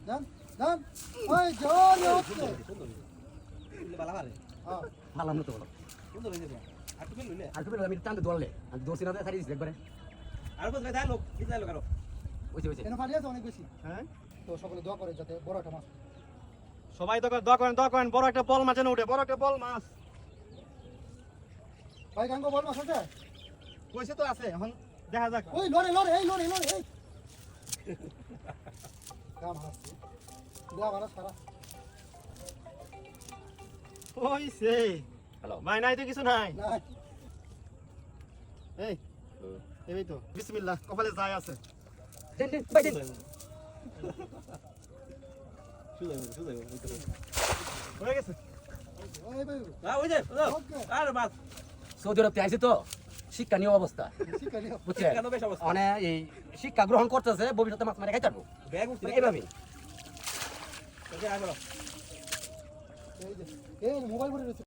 দেন দেন ওই জল হচ্ছে বালা মারে হ্যাঁ মারলাম না তো বলো সুন্দর হয়ে যাবে আর তুমি লইলে আর তুমি আমি টানতে দৌড়লে আমি দৌড়ছি না ছাড়িয়ে দিচ্ছি একবারে আর কোথায় যায় লোক কি যায় লোক আরো ওইছে কেন ফালি আছে অনেক বেশি হ্যাঁ তো সকলে দোয়া করে যাতে বড় একটা মাছ সবাই তো দোয়া করেন বড় একটা বল মাছ এনে উঠে বড় একটা বল মাছ ভাই গাঙ্গ বল মাছ আছে কইছে তো আছে এখন দেখা যাক ওই লড়ে লড়ে এই লড়ে লড়ে এই কাম হাসছে দেয়া ভালো সারা ওইছে হ্যালো ভাই নাই তো কিছু নাই না এই এই তো বিসমিল্লাহ কপালে যায় আছে দেন দেন বাই দেন হয়ে গেছে ওই ভাই ওই যে ওকে আর মাছ সৌদি আরব আইছে তো শিক্ষা নিয়ে অবস্থা শিক্ষা নিও বুঝছেন কেন বেশ অবস্থা মানে এই শিক্ষা গ্রহণ করতেছে ভবিষ্যতে মাছ মারে খাইতে পারবো ব্যাগ উঠছে এইভাবে ওকে আসো এই যে এই মোবাইল পড়ে রয়েছে